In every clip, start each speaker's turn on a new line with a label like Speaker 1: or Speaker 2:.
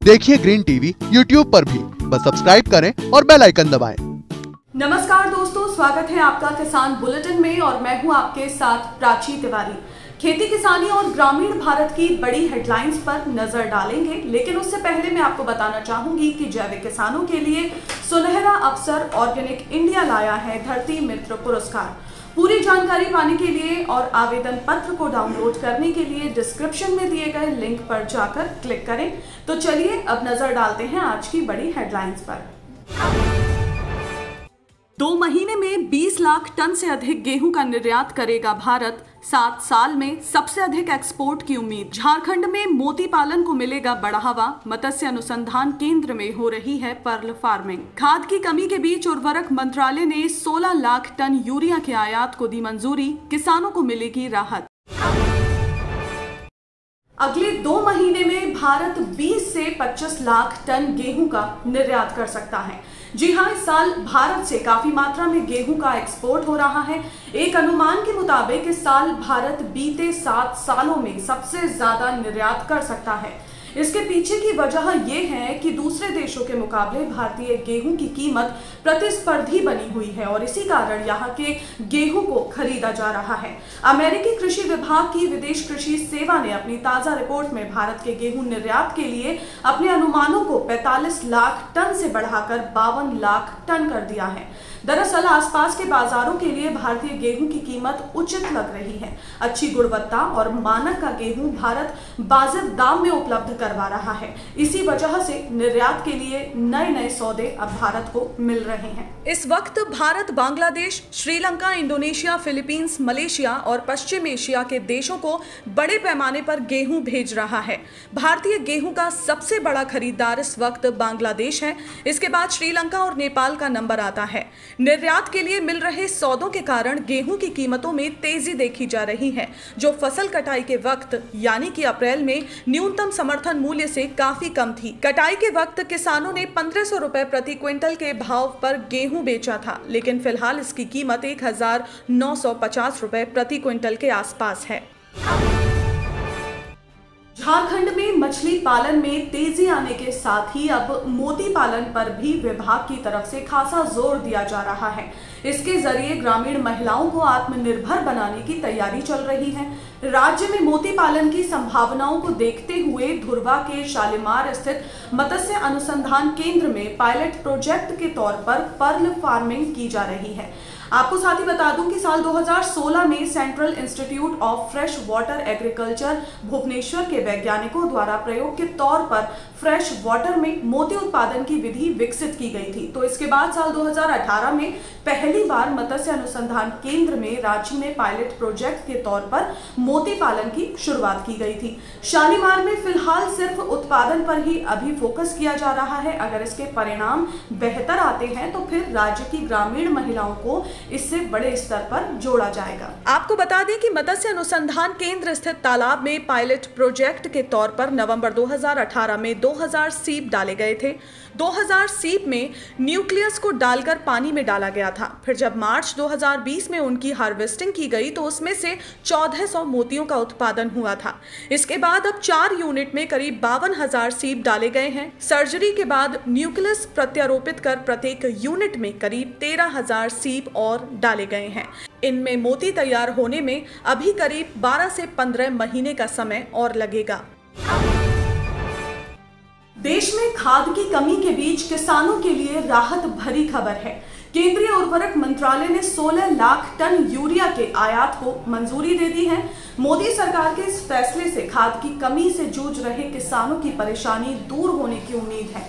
Speaker 1: देखिए green TV YouTube पर भी, बस सब्सक्राइब करें और बेल आइकन दबाएं।
Speaker 2: नमस्कार दोस्तों, स्वागत है आपका किसान बुलेटिन में और मैं हूं आपके साथ प्राची तिवारी। खेती किसानी और ग्रामीण भारत की बड़ी हेडलाइंस पर नजर डालेंगे, लेकिन उससे पहले मैं आपको बताना चाहूंगी कि जैविक किसानों के लिए सुनहरा अवसर ऑर्गेनिक इंडिया लाया है धरती मित्र पुरस्कार। पूरी जानकारी पाने के लिए और आवेदन पत्र को डाउनलोड करने के लिए डिस्क्रिप्शन में दिए गए लिंक पर जाकर क्लिक करें। तो चलिए अब नजर डालते हैं आज की बड़ी हेडलाइंस पर। 2 महीने में 20 लाख टन से अधिक गेहूं का निर्यात करेगा भारत। 7 साल में सबसे अधिक एक्सपोर्ट की उम्मीद। झारखंड में मोती पालन को मिलेगा बढ़ावा। मत्स्य अनुसंधान केंद्र में हो रही है पर्ल फार्मिंग। खाद की कमी के बीच उर्वरक मंत्रालय ने 16 लाख टन यूरिया के आयात को दी मंजूरी। किसानों को मिलेगी राहत। अगले 2 महीने में भारत 20 से 25 लाख टन गेहूं का निर्यात कर सकता है। जी हां, इस साल भारत से काफी मात्रा में गेहूं का एक्सपोर्ट हो रहा है। एक अनुमान के मुताबिक इस साल भारत बीते 7 सालों में सबसे ज्यादा निर्यात कर सकता है। इसके पीछे की वजह यह है कि दूसरे देशों के मुकाबले भारतीय गेहूं की कीमत प्रतिस्पर्धी बनी हुई है और इसी कारण यहाँ के गेहूं को खरीदा जा रहा है। अमेरिकी कृषि विभाग की विदेश कृषि सेवा ने अपनी ताजा रिपोर्ट में भारत के गेहूं निर्यात के लिए अपने अनुमानों को 45 लाख टन से बढ़ाकर 52 लाख टन कर दिया है। दरअसल आसपास के बाजारों के लिए भारतीय गेहूं की कीमत उचित लग रही है। अच्छी गुणवत्ता और मानक का गेहूं भारत वाजिब दाम में उपलब्ध करवा रहा है। इसी वजह से निर्यात के लिए नए नए सौदे अब भारत को मिल रहे हैं। इस वक्त Bharat Bangladesh, Sri Lanka, Indonesia, Philippines, Malaysia और पश्चिम एशिया के देशों को बड़े पैमाने पर गेहूं भेज रहा है। भारतीय गेहूं का सबसे बड़ा खरीदार इस वक्त बांग्लादेश है। इसके बाद श्रीलंका और नेपाल का नंबर आता है। निर्यात के लिए मिल रहे सौदों के कारण गेहूं की कीमतों में तेजी देखी जा रही है, जो फसल कटाई के वक्त यानी कि अप्रैल में न्यूनतम समर्थन मूल्य से काफी कम थी। कटाई के वक्त किसानों ने 1500 रुपए प्रति क्विंटल के भाव पर गेहूं बेचा था, लेकिन फिलहाल इसकी कीमत 1950 रुपए प्रति क्विंटल के आसपास है। झारखंड में मछली पालन में तेजी आने के साथ ही अब मोती पालन पर भी विभाग की तरफ से खासा जोर दिया जा रहा है। इसके जरिए ग्रामीण महिलाओं को आत्मनिर्भर बनाने की तैयारी चल रही है। राज्य में मोती पालन की संभावनाओं को देखते हुए धुर्वा के शालीमार स्थित मत्स्य अनुसंधान केंद्र में पायलट प्रोजेक्ट के तौर पर पर्ल फार्मिंग की जा रही है। आपको साथ ही बता दूं कि साल 2016 में central institute of fresh water agriculture Bhubaneswar के वैज्ञानिकों द्वारा प्रयोग के तौर पर फ्रेश वाटर में मोती उत्पादन की विधि विकसित की गई थी। तो इसके बाद साल 2018 में पहली बार मत्स्य अनुसंधान केंद्र में रांची में पायलट प्रोजेक्ट के तौर पर मोती पालन की शुरुआत की गई थी। शालीमार में फिलहाल सिर्फ उत्पादन पर ही अभी फोकस किया जा रहा है। अगर इसके परिणाम बेहतर आते हैं तो फिर राज्य की ग्रामीण महिलाओं को इससे बड़े स्तर पर जोड़ा जाएगा। आपको बता दें कि मत्स्य अनुसंधान केंद्र स्थित तालाब में पायलट प्रोजेक्ट के तौर पर नवंबर 2018 में 2000 सीप डाले गए थे। 2000 सीप में न्यूक्लियस को डालकर पानी में डाला गया था। फिर जब मार्च 2020 में उनकी हार्वेस्टिंग की गई तो उसमें से 1400 मोतियों का उत्पादन हुआ था। इसके बाद अब 4 यूनिट में करीब 52,000 सीप डाले गए हैं। सर्जरी के बाद न्यूक्लियस प्रत्यारोपित कर प्रत्येक यूनिट में करीब 13,000 सीप और डाले गए हैं। इनमें मोती तैयार होने में अभी करीब 12 से 15 महीने का समय और लगेगा। देश में खाद की कमी के बीच किसानों के लिए राहत भरी खबर है। केंद्रीय उर्वरक मंत्रालय ने 16 लाख टन यूरिया के आयात को मंजूरी दे दी है। मोदी सरकार के इस फैसले से खाद की कमी से जूझ रहे किसानों की परेशानी दूर होने की उम्मीद है।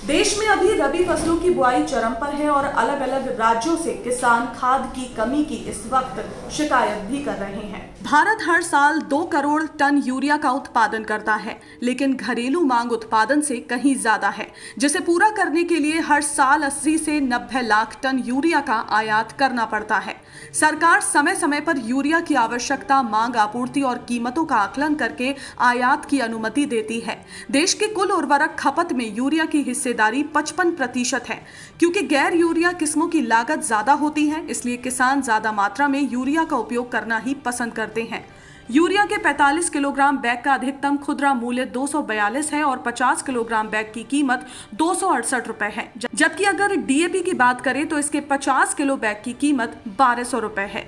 Speaker 2: देश में अभी रबी फसलों की बुआई चरम पर है और अलग अलग राज्यों से किसान खाद की कमी की इस वक्त शिकायत भी कर रहे हैं। भारत हर साल 2 करोड़ टन यूरिया का उत्पादन करता है, लेकिन घरेलू मांग उत्पादन से कहीं ज्यादा है, जिसे पूरा करने के लिए हर साल 80 से 90 लाख टन यूरिया का आयात करना पड़ता है। सरकार समय समय पर यूरिया की आवश्यकता, मांग, आपूर्ति और कीमतों का आकलन करके आयात की अनुमति देती है। देश के कुल उर्वरक खपत में यूरिया की हिस्सेदारी 55% है। क्योंकि गैर यूरिया किस्मों की लागत ज्यादा होती है, इसलिए किसान ज्यादा मात्रा में यूरिया का उपयोग करना ही पसंद करते हैं। यूरिया के 45 किलोग्राम बैग का अधिकतम खुदरा मूल्य 242 है और 50 किलोग्राम बैग की कीमत 268 रुपए है, जबकि अगर डीएपी की बात करें तो इसके 50 किलो बैग की कीमत 1200 रुपए है।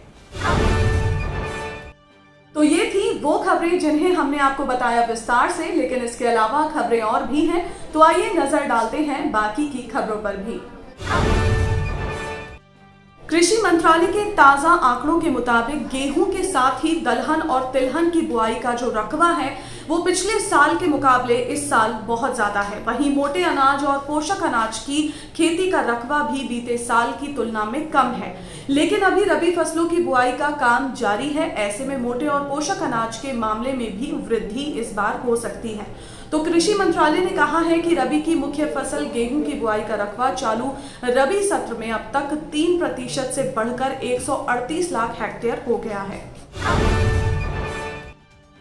Speaker 2: तो ये थी वो खबरें जिन्हें हमने आपको बताया विस्तार से, लेकिन इसके अलावा खबरें और भी हैं, तो आइए नजर डालते हैं बाकी की खबरों पर भी। कृषि मंत्रालय के ताजा आंकड़ों के मुताबिक गेहूं के साथ ही दलहन और तिलहन की बुआई का जो रकबा है वो पिछले साल के मुकाबले इस साल बहुत ज्यादा है। वहीं मोटे अनाज और पोषक अनाज की खेती का रकबा भी बीते साल की तुलना में कम है, लेकिन अभी रबी फसलों की बुआई का काम जारी है। ऐसे में मोटे और पोषक अनाज के मामले में भी वृद्धि इस बार हो सकती है। तो कृषि मंत्रालय ने कहा है कि रबी की मुख्य फसल गेहूं की बुआई का रकबा चालू रबी सत्र में अब तक 3% से बढ़कर 138 लाख हेक्टेयर हो गया है।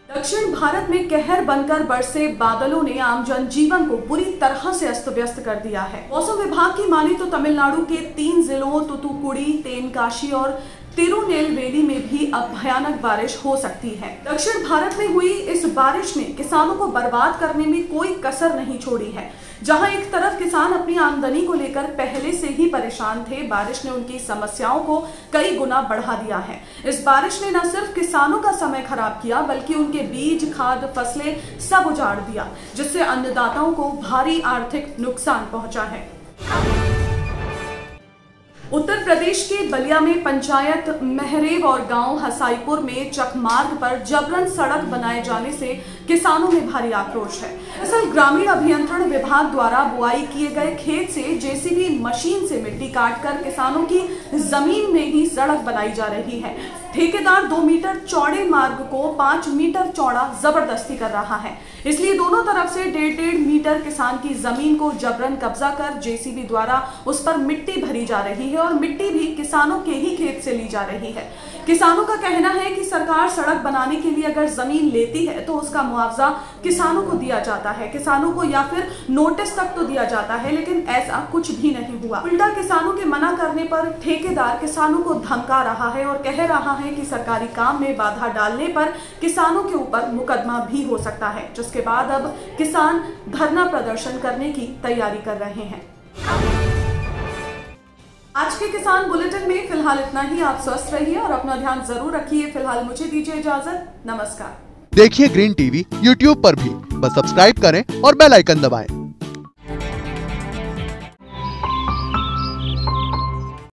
Speaker 2: दक्षिण भारत में कहर बनकर बरसे बादलों ने आम जनजीवन को बुरी तरह से अस्त व्यस्त कर दिया है। मौसम विभाग की माने तो तमिलनाडु के 3 जिलों तूतुकुड़ी, तेनकाशी और तिरुनेलवेली में भी अब भयानक बारिश हो सकती है। दक्षिण भारत में हुई इस बारिश ने किसानों को बर्बाद करने में कोई कसर नहीं छोड़ी है। जहां एक तरफ किसान अपनी आमदनी को लेकर पहले से ही परेशान थे, बारिश ने उनकी समस्याओं को कई गुना बढ़ा दिया है। इस बारिश ने न सिर्फ किसानों का समय खराब किया, बल्कि उनके बीज, खाद, फसलें सब उजाड़ दिया, जिससे अन्नदाताओं को भारी आर्थिक नुकसान पहुंचा है। उत्तर प्रदेश के बलिया में पंचायत महरेव और गांव हसाईपुर में चकमार्ग पर जबरन सड़क बनाए जाने से किसानों में भारी आक्रोश है। दरअसल ग्रामीण अभियंत्रण विभाग द्वारा बुआई किए गए खेत से जेसीबी मशीन से मिट्टी काटकर किसानों की जमीन में ही सड़क बनाई जा रही है। ठेकेदार 2 मीटर चौड़े मार्ग को 5 मीटर चौड़ा जबरदस्ती कर रहा है, इसलिए दोनों तरफ से 1.5 मीटर किसान की जमीन को जबरन कब्जा कर जेसीबी द्वारा उस पर मिट्टी भरी जा रही है और मिट्टी भी किसानों के ही खेत से ली जा रही है। किसानों का कहना है कि सरकार सड़क बनाने के लिए अगर जमीन लेती है तो उसका मुआवजा किसानों को दिया जाता है, किसानों को या फिर नोटिस तक तो दिया जाता है, लेकिन ऐसा कुछ भी नहीं हुआ। उल्टा किसानों के मना करने पर ठेकेदार किसानों को धमका रहा है और कह रहा है कि सरकारी काम में बाधा डालने पर किसानों के ऊपर मुकदमा भी हो सकता है, जिसके बाद अब किसान धरना प्रदर्शन करने की तैयारी कर रहे हैं। आज के किसान बुलेटिन में फिलहाल इतना ही। आप स्वस्थ रहिए और अपना ध्यान जरूर रखिए। फिलहाल मुझे दीजिए इजाजत। नमस्कार।
Speaker 1: देखिए ग्रीन टीवी यूट्यूब पर भी, बस सब्सक्राइब करें और बेल आइकन दबाएं।